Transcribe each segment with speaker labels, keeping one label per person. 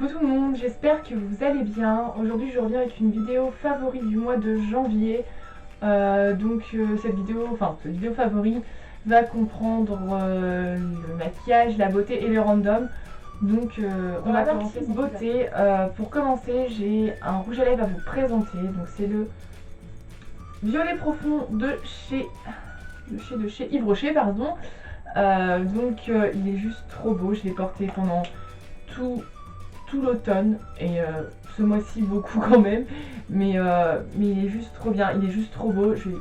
Speaker 1: Coucou tout le monde, j'espère que vous allez bien. Aujourd'hui je reviens avec une vidéo favori du mois de janvier. Cette vidéo favori va comprendre le maquillage, la beauté et le random. On va commencer beauté. Pour commencer, j'ai un rouge à lèvres à vous présenter. Donc c'est le violet profond de chez Yves Rocher, pardon. Il est juste trop beau, je l'ai porté pendant tout l'automne et ce mois-ci beaucoup quand même, mais il est juste trop bien, il est juste trop beau. Je vais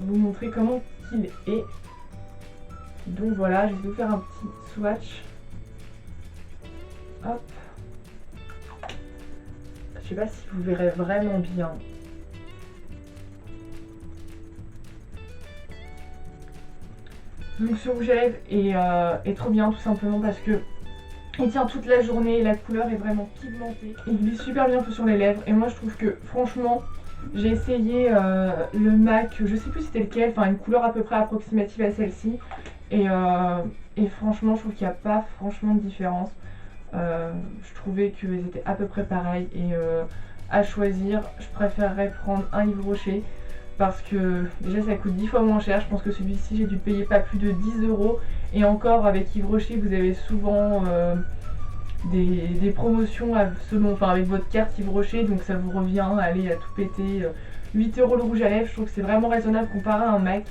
Speaker 1: vous montrer comment il est. Donc voilà, je vais vous faire un petit swatch. Hop, je sais pas si vous verrez vraiment bien. Donc ce rouge à lèvres est trop bien, tout simplement parce que il tient toute la journée et la couleur est vraiment pigmentée. Il glisse super bien tout sur les lèvres et moi je trouve que franchement j'ai essayé le MAC, je sais plus c'était lequel, enfin une couleur à peu près approximative à celle-ci et franchement je trouve qu'il n'y a pas franchement de différence. Je trouvais qu'ils étaient à peu près pareils et à choisir je préférerais prendre un Yves Rocher parce que déjà ça coûte 10 fois moins cher. Je pense que celui-ci j'ai dû payer pas plus de 10 € et encore avec Yves Rocher vous avez souvent des promotions avec votre carte Yves Rocher, donc ça vous revient à aller à tout péter 8 € le rouge à lèvres. Je trouve que c'est vraiment raisonnable comparé à un MAC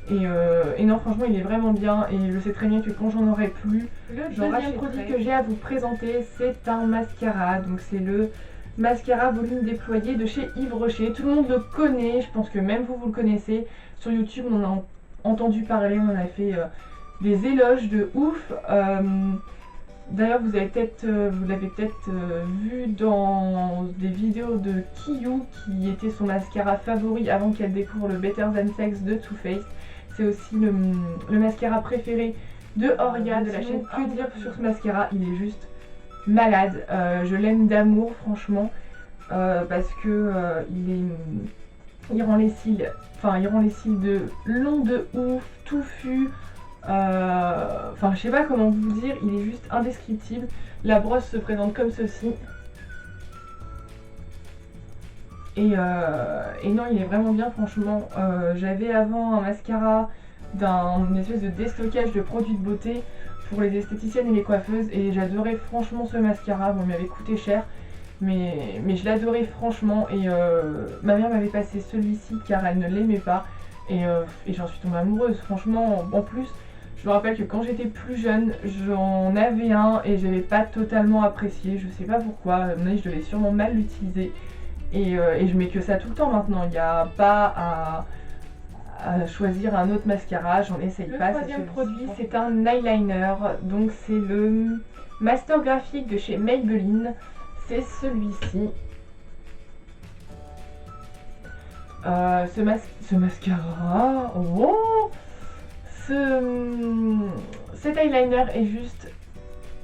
Speaker 1: et non franchement il est vraiment bien et je sais très bien que quand j'en aurai plus, le deuxième produit que j'ai à vous présenter c'est un mascara. Donc c'est le mascara volume déployé de chez Yves Rocher. Tout le monde le connaît, je pense que même vous le connaissez. Sur YouTube on en a entendu parler, on a fait des éloges de ouf. D'ailleurs vous l'avez peut-être vu dans des vidéos de Kiyu qui était son mascara favori avant qu'elle découvre le Better Than Sex de Too Faced. C'est aussi le mascara préféré de Oria de la chaîne. Que dire sur ce mascara, il est juste malade. Je l'aime d'amour franchement parce que il rend les cils de longs de ouf, touffus. Je sais pas comment vous dire, il est juste indescriptible. La brosse se présente comme ceci. Et non, il est vraiment bien franchement. J'avais avant un mascara d'une espèce de déstockage de produits de beauté pour les esthéticiennes et les coiffeuses et j'adorais franchement ce mascara. Bon, il m'avait coûté cher mais je l'adorais franchement et ma mère m'avait passé celui-ci car elle ne l'aimait pas et j'en suis tombée amoureuse franchement. En plus je me rappelle que quand j'étais plus jeune j'en avais un et j'avais pas totalement apprécié, je sais pas pourquoi, mais je devais sûrement mal l'utiliser et je mets que ça tout le temps maintenant. Il n'y a pas à choisir un autre mascara, j'en essaye pas. Le troisième produit c'est un eyeliner, donc c'est le Master Graphique de chez Maybelline, c'est celui-ci. Ce mascara, cet eyeliner est juste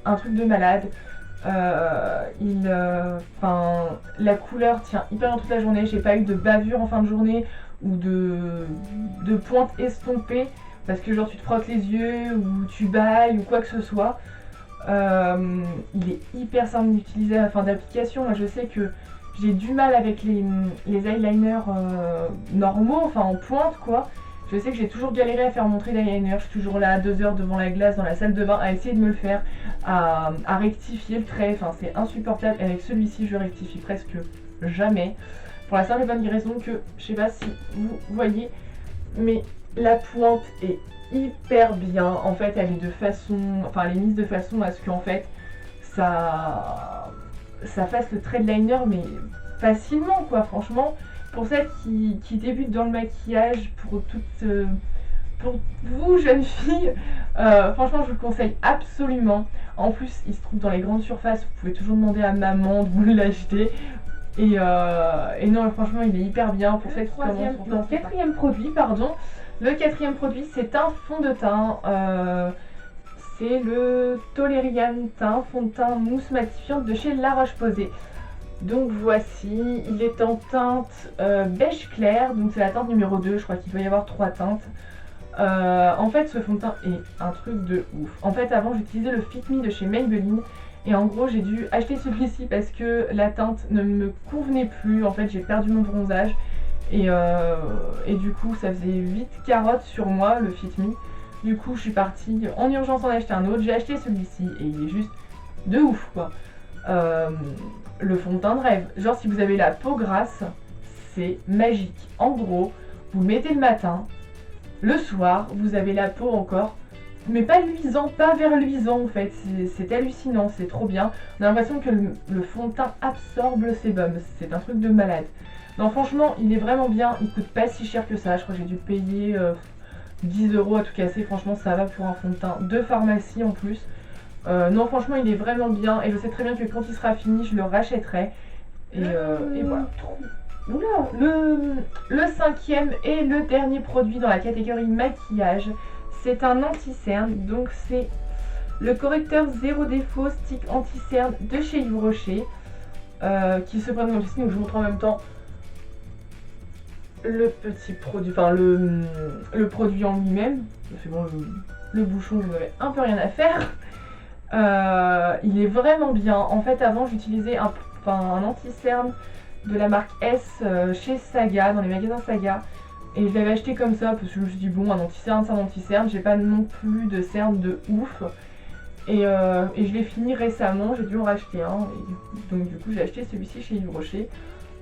Speaker 1: un truc de malade. La couleur tient hyper bien toute la journée, j'ai pas eu de bavure en fin de journée ou de pointe estompée parce que genre tu te frottes les yeux ou tu bailles ou quoi que ce soit. Il est hyper simple d'utiliser, d'application. Moi je sais que j'ai du mal avec les eyeliners normaux, en pointe quoi. Je sais que j'ai toujours galéré à faire mon trait d'eyeliner, je suis toujours là à 2 heures devant la glace dans la salle de bain à essayer de me le faire, à rectifier le trait, c'est insupportable. Avec celui-ci je rectifie presque jamais, pour la simple et bonne raison que, je sais pas si vous voyez, mais la pointe est hyper bien, en fait elle est mise de façon à ce qu'en fait ça fasse le trait de liner mais facilement quoi, franchement. Pour celles qui débutent dans le maquillage, pour vous jeunes filles, franchement je vous le conseille absolument. En plus il se trouve dans les grandes surfaces, vous pouvez toujours demander à maman de vous l'acheter. Et non franchement il est hyper bien pour celles qui commencent. Le quatrième produit c'est un fond de teint. C'est le Tolerian Teint, fond de teint mousse matifiante de chez La Roche-Posay. Donc voici, il est en teinte beige clair, donc c'est la teinte numéro 2, je crois qu'il doit y avoir 3 teintes. En fait ce fond de teint est un truc de ouf. En fait avant j'utilisais le Fit Me de chez Maybelline Et en gros j'ai dû acheter celui-ci parce que la teinte ne me convenait plus. En fait j'ai perdu mon bronzage. Et du coup ça faisait 8 carottes sur moi le Fit Me. Du coup je suis partie en urgence en acheter un autre. J'ai acheté celui-ci et il est juste de ouf quoi. Le fond de teint de rêve. Genre si vous avez la peau grasse, c'est magique. En gros, vous le mettez le matin, le soir, vous avez la peau encore, mais pas luisant, pas vert luisant en fait. C'est hallucinant, c'est trop bien. On a l'impression que le fond de teint absorbe le sébum. C'est un truc de malade. Non franchement, il est vraiment bien. Il coûte pas si cher que ça. Je crois que j'ai dû payer 10 € à tout casser. Franchement, ça va pour un fond de teint de pharmacie en plus. Non franchement il est vraiment bien et je sais très bien que quand il sera fini je le rachèterai et voilà. Oula, le cinquième et le dernier produit dans la catégorie maquillage, c'est un anti-cerne, donc c'est le correcteur zéro défaut stick anti-cerne de chez Yves Rocher qui se présente ici. Donc je vous montre en même temps le petit produit, enfin le produit en lui-même. C'est bon, le bouchon vous n'avez un peu rien à faire. Il est vraiment bien. En fait avant j'utilisais un anti-cerne de la marque S chez Saga, dans les magasins Saga, et je l'avais acheté comme ça parce que je me suis dit bon, un anti-cerne c'est un anti-cerne, j'ai pas non plus de cerne de ouf, et je l'ai fini récemment, j'ai dû en racheter un, et donc du coup j'ai acheté celui-ci chez Yves Rocher.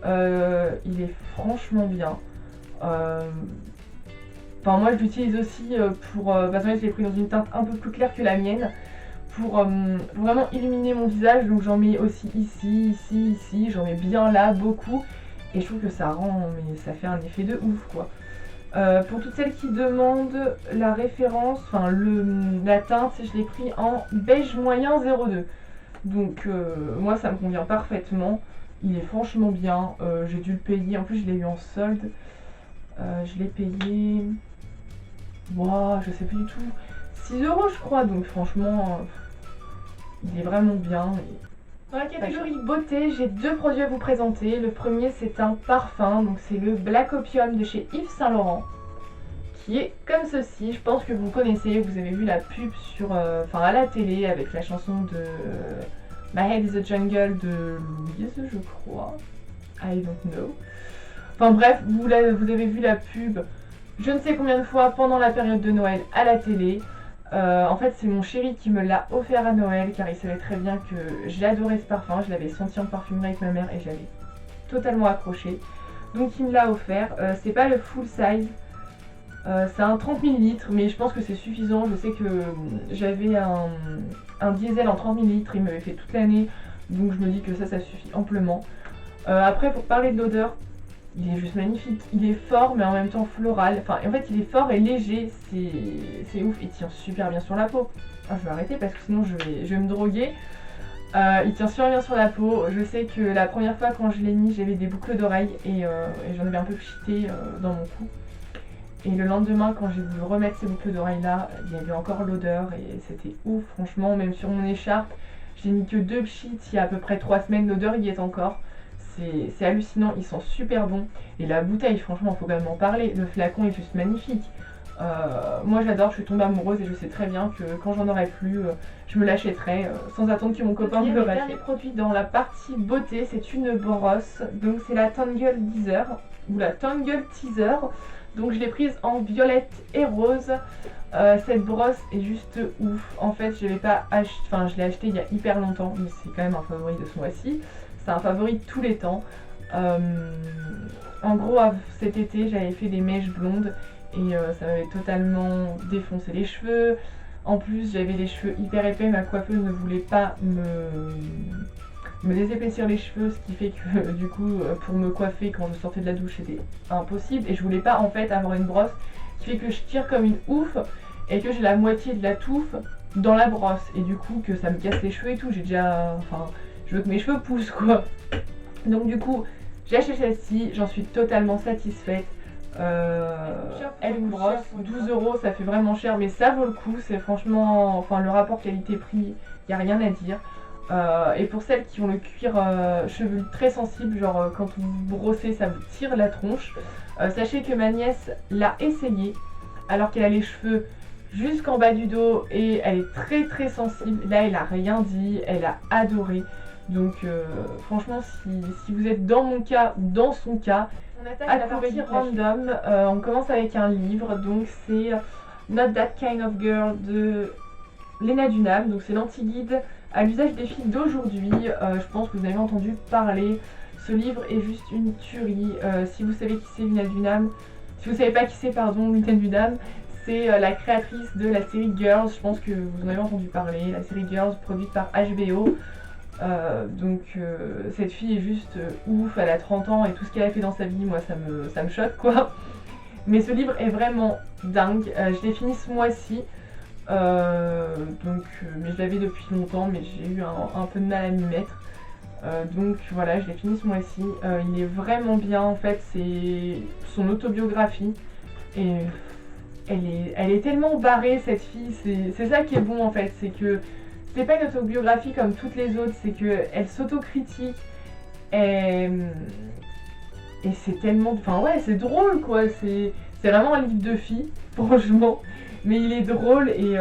Speaker 1: Il est franchement bien. Enfin moi je l'utilise aussi pour, parce que je l'ai pris dans une teinte un peu plus claire que la mienne, pour vraiment illuminer mon visage. Donc j'en mets aussi ici, j'en mets bien là, beaucoup, et je trouve que ça rend, mais ça fait un effet de ouf quoi. Pour toutes celles qui demandent la référence, enfin la teinte, je l'ai pris en beige moyen 02. Donc moi ça me convient parfaitement, il est franchement bien. J'ai dû le payer, en plus je l'ai eu en solde, je l'ai payé, wow, je sais plus du tout, 6 € je crois, donc franchement il est vraiment bien. Dans la catégorie beauté, j'ai deux produits à vous présenter. Le premier c'est un parfum, donc c'est le Black Opium de chez Yves Saint Laurent, qui est comme ceci. Je pense que vous connaissez, vous avez vu la pub sur, à la télé avec la chanson de My Head is a Jungle de Louise, je crois. I don't know. Enfin bref, vous avez vu la pub je ne sais combien de fois pendant la période de Noël à la télé. En fait c'est mon chéri qui me l'a offert à Noël car il savait très bien que j'adorais ce parfum. Je l'avais senti en parfumerie avec ma mère et j'avais totalement accroché. Donc il me l'a offert. C'est pas le full size. C'est un 30 ml mais je pense que c'est suffisant. Je sais que j'avais un diesel en 30 ml, il m'avait fait toute l'année. Donc je me dis que ça suffit amplement. Après pour parler de l'odeur, il est juste magnifique, il est fort mais en même temps floral, enfin en fait il est fort et léger, c'est ouf, il tient super bien sur la peau. Ah, je vais arrêter parce que sinon je vais me droguer. Il tient super bien sur la peau, je sais que la première fois quand je l'ai mis j'avais des boucles d'oreilles et j'en avais un peu pchité dans mon cou. Et le lendemain quand j'ai voulu remettre ces boucles d'oreilles là, il y avait encore l'odeur et c'était ouf franchement, même sur mon écharpe, j'ai mis que 2 pchits, il y a à peu près 3 semaines, l'odeur y est encore. C'est hallucinant, ils sont super bons. Et la bouteille, franchement, il faut quand même en parler. Le flacon est juste magnifique. Moi j'adore, je suis tombée amoureuse et je sais très bien que quand j'en aurai plus, je me l'achèterai sans attendre que mon copain me le rachète. Le dernier produit dans la partie beauté, c'est une brosse. Donc c'est la Tangle Teaser, ou la Tangle Teaser. Donc je l'ai prise en violette et rose. Cette brosse est juste ouf. En fait, je l'ai pas acheté, enfin je l'ai acheté il y a hyper longtemps, mais c'est quand même un favori de ce mois-ci. C'est un favori de tous les temps. En gros, cet été, j'avais fait des mèches blondes et ça m'avait totalement défoncé les cheveux. En plus, j'avais les cheveux hyper épais, ma coiffeuse ne voulait pas me désépaissir les cheveux, ce qui fait que du coup, pour me coiffer quand je sortais de la douche, c'était impossible. Et je voulais pas en fait avoir une brosse qui fait que je tire comme une ouf et que j'ai la moitié de la touffe dans la brosse. Et du coup, que ça me casse les cheveux et tout. J'ai déjà... Enfin... Je veux que mes cheveux poussent quoi. Donc du coup, j'ai acheté celle-ci, j'en suis totalement satisfaite. Elle me brosse, 12 €, ça fait vraiment cher, mais ça vaut le coup. C'est franchement, enfin le rapport qualité-prix, il n'y a rien à dire. Et pour celles qui ont le cuir chevelu très sensible, genre quand vous brossez, ça vous tire la tronche. Sachez que ma nièce l'a essayé, alors qu'elle a les cheveux jusqu'en bas du dos et elle est très très sensible. Là, elle a rien dit, elle a adoré. Donc franchement, si vous êtes dans mon cas ou dans son cas, on attaque la partie random. On commence avec un livre, donc c'est Not That Kind of Girl de Lena Dunham. Donc c'est l'anti-guide à l'usage des filles d'aujourd'hui. Je pense que vous avez entendu parler. Ce livre est juste une tuerie. Si vous savez qui c'est Lena Dunham, si vous savez pas qui c'est, pardon, Lena Dunham, c'est la créatrice de la série Girls. Je pense que vous en avez entendu parler. La série Girls produite par HBO. Cette fille est juste ouf, elle a 30 ans et tout ce qu'elle a fait dans sa vie, moi ça me choque quoi. Mais ce livre est vraiment dingue, je l'ai fini ce mois-ci, mais je l'avais depuis longtemps, mais j'ai eu un peu de mal à m'y mettre. Donc voilà, je l'ai fini ce mois-ci, il est vraiment bien en fait, c'est son autobiographie et elle est tellement barrée cette fille, c'est ça qui est bon en fait, c'est que c'est pas une autobiographie comme toutes les autres, c'est qu'elle s'autocritique et c'est tellement... Enfin ouais, c'est drôle quoi, c'est vraiment un livre de filles, franchement. Mais il est drôle et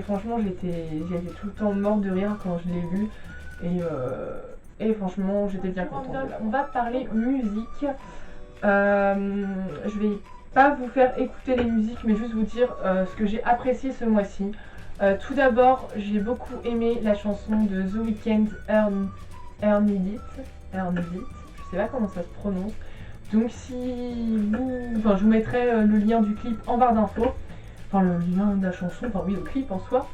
Speaker 1: franchement j'étais tout le temps morte de rire quand je l'ai lu. Et franchement j'étais bien contente. On va parler musique. Je vais pas vous faire écouter les musiques mais juste vous dire ce que j'ai apprécié ce mois-ci. Tout d'abord, j'ai beaucoup aimé la chanson de The Weeknd, Earn It, je sais pas comment ça se prononce. Donc je vous mettrai le lien du clip en barre d'infos, enfin le lien de la chanson, enfin oui le clip en soi.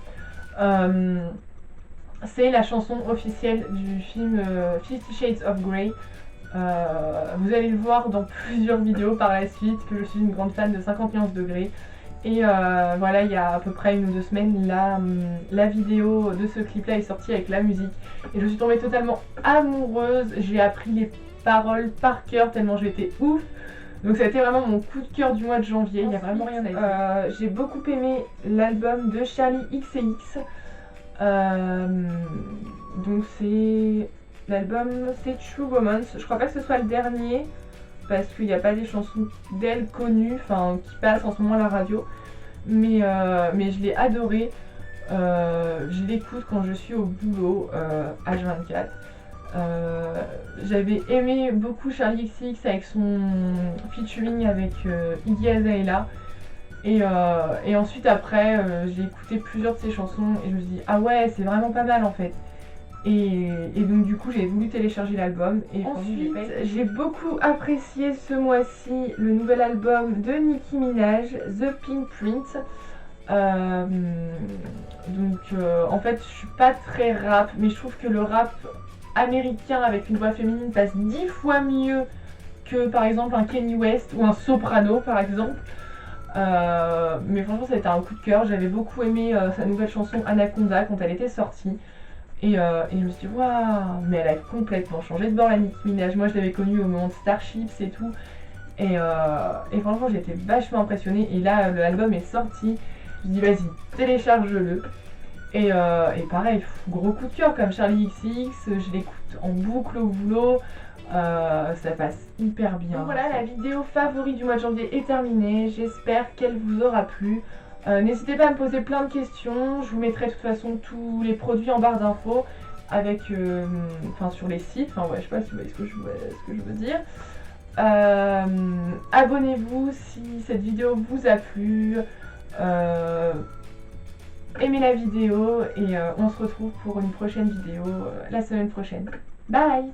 Speaker 1: C'est la chanson officielle du film 50 Shades of Grey. Vous allez le voir dans plusieurs vidéos par la suite que je suis une grande fan de 50 nuances de Grey. Et voilà, il y a à peu près 1 ou 2 semaines, la vidéo de ce clip là est sortie avec la musique. Et je suis tombée totalement amoureuse, j'ai appris les paroles par cœur tellement j'étais ouf. Donc ça a été vraiment mon coup de cœur du mois de janvier, il n'y a vraiment rien à dire. J'ai beaucoup aimé l'album de Charli XCX. Donc c'est... L'album c'est True Romance, je crois pas que ce soit le dernier. Parce qu'il n'y a pas des chansons d'elle connues, enfin qui passent en ce moment à la radio. Mais je l'ai adoré. Je l'écoute quand je suis au boulot, H24. J'avais aimé beaucoup Charli XCX avec son featuring avec Iggy Azalea. Et ensuite après, j'ai écouté plusieurs de ses chansons et je me suis dit ah ouais c'est vraiment pas mal en fait. Et donc du coup j'ai voulu télécharger l'album et ensuite j'ai beaucoup apprécié ce mois-ci le nouvel album de Nicki Minaj, The Pink Print. En fait je suis pas très rap mais je trouve que le rap américain avec une voix féminine passe 10 fois mieux que par exemple un Kanye West ou un Soprano par exemple. Mais franchement ça a été un coup de cœur, j'avais beaucoup aimé sa nouvelle chanson Anaconda quand elle était sortie. Et je me suis dit, waouh, mais elle a complètement changé de bord la Nicki Minaj. Moi je l'avais connue au moment de Starships et tout. Et franchement j'étais vachement impressionnée. Et là l'album est sorti. Je me dis vas-y, télécharge-le. Et pareil, gros coup de cœur comme Charli XCX. Je l'écoute en boucle au boulot. Ça passe hyper bien. Donc voilà, la vidéo favori du mois de janvier est terminée. J'espère qu'elle vous aura plu. N'hésitez pas à me poser plein de questions, je vous mettrai de toute façon tous les produits en barre d'infos avec, sur les sites, enfin ouais je sais pas si vous voyez ce que je veux dire. Abonnez-vous si cette vidéo vous a plu, aimez la vidéo et on se retrouve pour une prochaine vidéo la semaine prochaine. Bye!